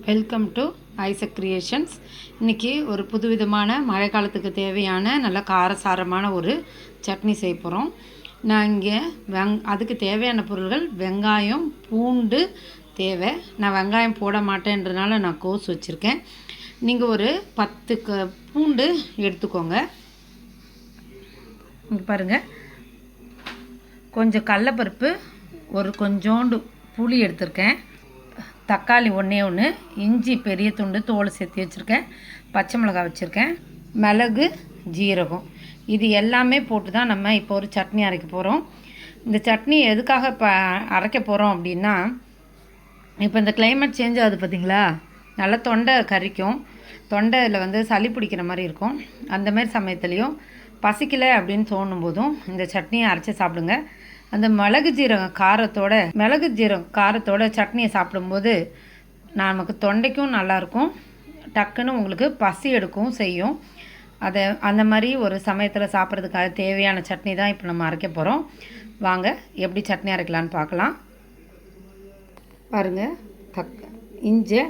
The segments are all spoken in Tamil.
Welcome to Isaac creations. இன்றைக்கி ஒரு புதுவிதமான மழை காலத்துக்கு தேவையான நல்ல காரசாரமான ஒரு சட்னி செய்ய போகிறோம். நான் இங்கே அதுக்கு தேவையான பொருள்கள் வெங்காயம், பூண்டு தேவை. நான் வெங்காயம் போட மாட்டேன்றதுனால நான் கோஸ் வச்சுருக்கேன். நீங்கள் ஒரு 10 பூண்டு எடுத்துக்கோங்க. இங்கே பாருங்கள், கொஞ்சம் கடலைப்பருப்பு, ஒரு கொஞ்சோண்டு புளி எடுத்திருக்கேன், தக்காளி ஒன்று, இஞ்சி பெரிய துண்டு தோல் சேர்த்து வச்சுருக்கேன், பச்சை மிளகாய் வச்சுருக்கேன், மிளகு, ஜீரகம். இது எல்லாமே போட்டு தான் நம்ம இப்போ ஒரு சட்னி அரைக்க போகிறோம். இந்த சட்னி எதுக்காக இப்போ அரைக்க போகிறோம் அப்படின்னா, இப்போ இந்த கிளைமேட் சேஞ்ச் ஆகுது பார்த்திங்களா, நல்லா தொண்டை கரிக்கும், தொண்டையில் சளி பிடிக்கிற மாதிரி இருக்கும். அந்தமாரி சமயத்துலேயும் பசிக்கலை அப்படின்னு தோணும் போதும் இந்த சட்னியை அரைச்சி சாப்பிடுங்க. அந்த மிளகு ஜீரகம் காரத்தோட சட்னியை சாப்பிடும்போது நமக்கு தொண்டைக்கும் நல்லாயிருக்கும், டக்குன்னு உங்களுக்கு பசி எடுக்கவும் செய்யும். அந்த மாதிரி ஒரு சமயத்தில் சாப்பிட்றதுக்காக தேவையான சட்னி தான் இப்போ நம்ம அரைக்க போகிறோம். வாங்க எப்படி சட்னி அரைக்கலான்னு பார்க்கலாம். பாருங்கள், இஞ்சி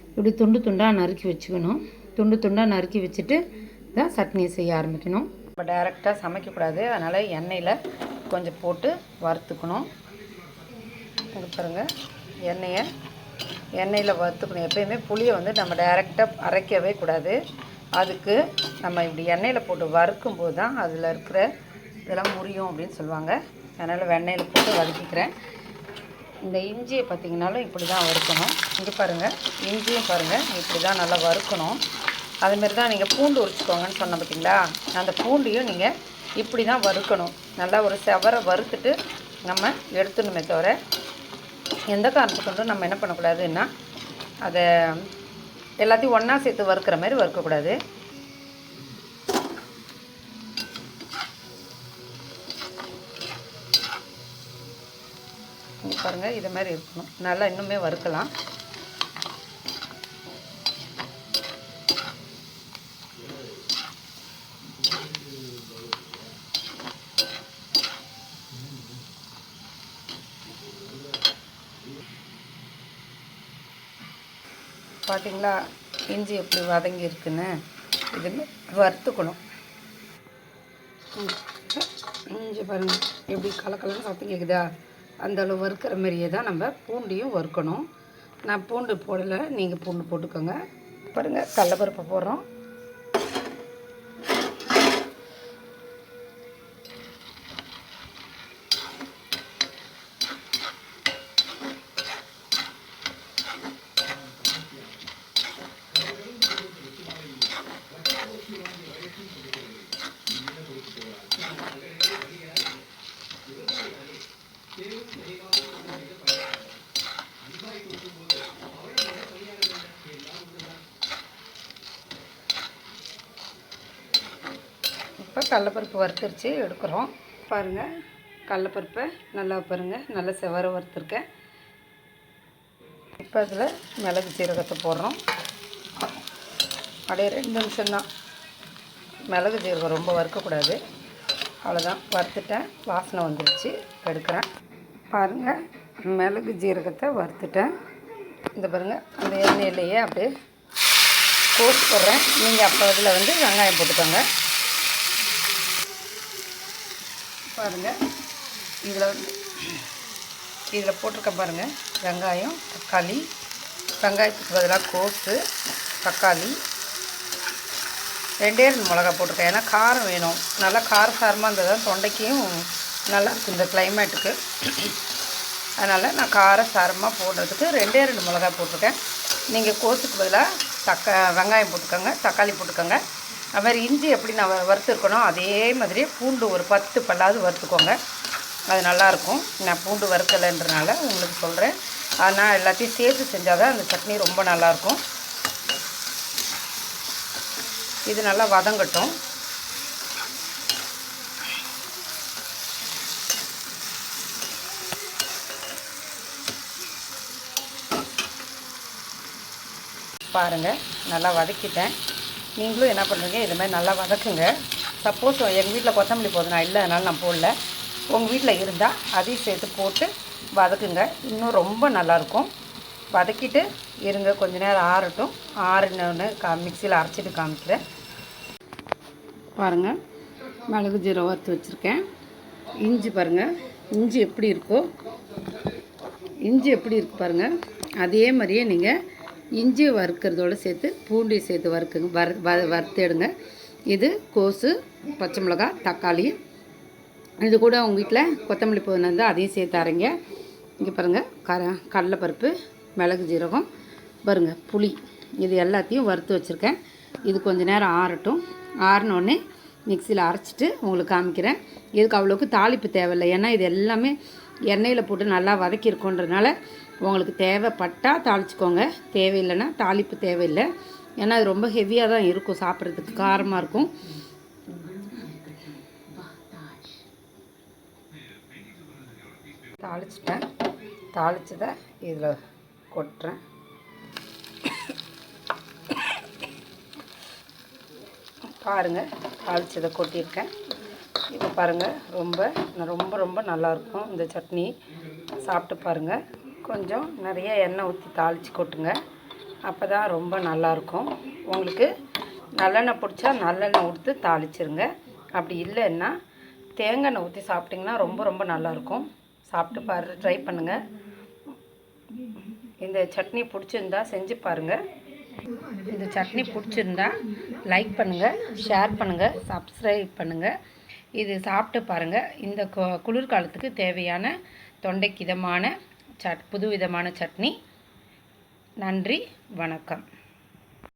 இப்படி துண்டு துண்டாக நறுக்கி வச்சுக்கணும். துண்டு துண்டாக நறுக்கி வச்சுட்டு தான் சட்னியை செய்ய ஆரம்பிக்கணும். இப்போ டைரெக்டாக சமைக்கக்கூடாது, அதனால் எண்ணெயில் கொஞ்சம் போட்டு வறுத்துக்கணும். இது பாருங்கள், எண்ணெயில் வறுத்துக்கணும். எப்போயுமே புளியை நம்ம டைரெக்டாக அரைக்கவே கூடாது. அதுக்கு நம்ம இப்படி எண்ணெயில் போட்டு வறுக்கும்போது தான் அதில் இருக்கிற இதெல்லாம் முறியும் அப்படின்னு சொல்லுவாங்க. அதனால் எண்ணெயில் போட்டு வதக்கிக்கிறேன். இந்த இஞ்சியை பார்த்திங்கனாலும் இப்படி தான் வறுக்கணும். இங்கே பாருங்கள், இஞ்சியும் பாருங்கள் இப்படி தான் நல்லா வறுக்கணும். அதுமாரி தான் நீங்கள் பூண்டு உரிச்சிக்கோங்கன்னு சொன்ன பார்த்திங்களா, அந்த பூண்டையும் நீங்கள் இப்படி தான் வறுக்கணும். நல்லா ஒரு செவரை வறுத்துட்டு நம்ம எடுத்துணுமே தவிர எந்த காரணத்துக்கு கொண்டும் நம்ம என்ன பண்ணக்கூடாதுன்னா அதை எல்லாத்தையும் ஒன்றா சேர்த்து வறுக்கிற மாதிரி வறுக்கக்கூடாது. பாருங்கள், இது மாதிரி இருக்கணும். நல்லா இன்னுமே வறுக்கலாம். பார்த்தீங்களா, இஞ்சி எப்படி வதங்கி இருக்குன்னு இதுமாரி வறுத்துக்கணும். இஞ்சி பாருங்கள் எப்படி கலக்கலன்னு சத்தம் கேட்குதா, அந்தளவு வறுக்கிற மாதிரியே தான் நம்ம பூண்டையும் வறுக்கணும். நான் பூண்டு போடலை, நீங்கள் பூண்டு போட்டுக்கோங்க. பாருங்கள், கடலைப்பருப்பு போடுறோம். இப்போ கடலைப்பருப்பு வறுத்துருச்சு எடுக்கிறோம். பாருங்கள், கடலைப்பருப்பை நல்லா நல்லா செவர வறுத்துருக்கேன். இப்போ அதில் மிளகு சீரகத்தை போடுறோம். அப்படியே 2 நிமிஷம்தான். மிளகு சீரகம் ரொம்ப வறுக்கக்கூடாது. அவ்வளோதான், வறுத்துட்டேன், வாசனை வந்துருச்சு, எடுக்கிறேன். பாருங்கள், மிளகு ஜீரகத்தை வறுத்துட்டேன். இந்த பாருங்கள், அந்த எண்ணெயிலேயே அப்படியே கோஸ் போடுறேன். நீங்கள் அப்போ அதில் வெங்காயம் போட்டுக்கோங்க. பாருங்கள், இதில் போட்டிருக்க பாருங்கள், வெங்காயம், தக்காளி, வெங்காயத்துக்கு பதிலாக கோஸு, தக்காளி, 2 மிளகா போட்டிருக்கேன். ஏன்னா காரம் வேணும், நல்லா காரசாரமாக இருந்தது தான் தொண்டைக்கும் நல்லா இருக்கும் இந்த கிளைமேட்டுக்கு. அதனால் நான் காரசாரமாக போடுறதுக்கு 2 மிளகா போட்டிருக்கேன். நீங்கள் கோஸுக்கு பதிலாக வெங்காயம் போட்டுக்கோங்க, தக்காளி போட்டுக்கோங்க. அதுமாதிரி இஞ்சி எப்படி நான் வறுத்துருக்கணும் அதே மாதிரி பூண்டு ஒரு 10 பல்லாவது வறுத்துக்கோங்க, அது நல்லாயிருக்கும். நான் பூண்டு வறுக்கலைன்றனால உங்களுக்கு சொல்கிறேன். ஆனால் எல்லாத்தையும் சேர்த்து செஞ்சால் தான் அந்த சட்னி ரொம்ப நல்லாயிருக்கும். இது நல்லா வதங்கட்டும். பாருங்கள், நல்லா வதக்கிட்டேன். நீங்களும் என்ன பண்ணுறீங்க, இது மாதிரி நல்லா வதக்குங்க. சப்போஸ் எங்கள் வீட்டில் கொத்தமல்லி போதும், நான் இல்லை அதனால் நான் போடல. உங்கள் வீட்டில் இருந்தால் அதையும் சேர்த்து போட்டு வதக்குங்க, இன்னும் ரொம்ப நல்லாயிருக்கும். வதக்கிட்டு இருங்க, கொஞ்ச நேரம் ஆறட்டும். ஆறுனோடனே மிக்சியில் அரைச்சிட்டு காமிக்கிறேன். பாருங்கள், மிளகு ஜீரகம் வறுத்து வச்சுருக்கேன். இஞ்சி பாருங்கள், இஞ்சி எப்படி இருக்கோ, இஞ்சி எப்படி இருக்குது பாருங்கள். அதே மாதிரியே நீங்கள் இஞ்சி வறுக்கிறதோடு சேர்த்து பூண்டி சேர்த்து வறுத்து எடுங்க. இது கோஸு, பச்சை மிளகாய், தக்காளி, இது கூட உங்கள் வீட்டில் கொத்தமல்லி புதினா இருந்தால் அதையும் சேர்த்து அரைங்க. இங்கே பாருங்கள், கடலைப்பருப்பு, மிளகு ஜீரகம் பாருங்கள், புளி, இது எல்லாத்தையும் வறுத்து வச்சுருக்கேன். இது கொஞ்சம் நேரம் ஆறட்டும். ஆறினோடனே மிக்சியில் அரைச்சிட்டு உங்களுக்கு காமிக்கிறேன். இதுக்கு அவ்வளோக்கு தாளிப்பு தேவையில்லை, ஏன்னா இது எல்லாமே எண்ணெயில் போட்டு நல்லா வதக்கியிருக்கோன்றதுனால உங்களுக்கு தேவைப்பட்டால் தாளிச்சிக்கோங்க, தேவையில்லைன்னா தாளிப்பு தேவையில்லை. ஏன்னா அது ரொம்ப ஹெவியாக தான் இருக்கும், சாப்பிட்றதுக்கு காரமாக இருக்கும். தாளிச்சிட்டேன். தாளிச்சதை இதில் கொட்டுறேன். பாருங்கள், தாளிச்சதை கொட்டியிருக்கேன். இப்போ பாருங்கள், ரொம்ப ரொம்ப நல்லாயிருக்கும் இந்த சட்னி. சாப்பிட்டு பாருங்கள். கொஞ்சம் நிறைய எண்ணெய் ஊற்றி தாளித்து கொட்டுங்க, அப்போ தான் ரொம்ப நல்லாயிருக்கும். உங்களுக்கு நல்லெண்ணெய் பிடிச்சா நல்லெண்ணெய் ஊற்றி தாளிச்சிருங்க. அப்படி இல்லைன்னா தேங்காய் எண்ணெய் ஊற்றி சாப்பிட்டிங்கன்னா ரொம்ப நல்லாயிருக்கும். சாப்பிட்டு ட்ரை பண்ணுங்கள். இந்த சட்னி பிடிச்சிருந்தா செஞ்சு பாருங்கள். இந்த சட்னி பிடிச்சிருந்தா லைக் பண்ணுங்கள், ஷேர் பண்ணுங்கள், சப்ஸ்கிரைப் பண்ணுங்கள். இது சாப்பிட்டு பாருங்கள். இந்த குளிர்காலத்துக்கு தேவையான தொண்டைக்கு இதமான புது விதமான சட்னி. நன்றி, வணக்கம்.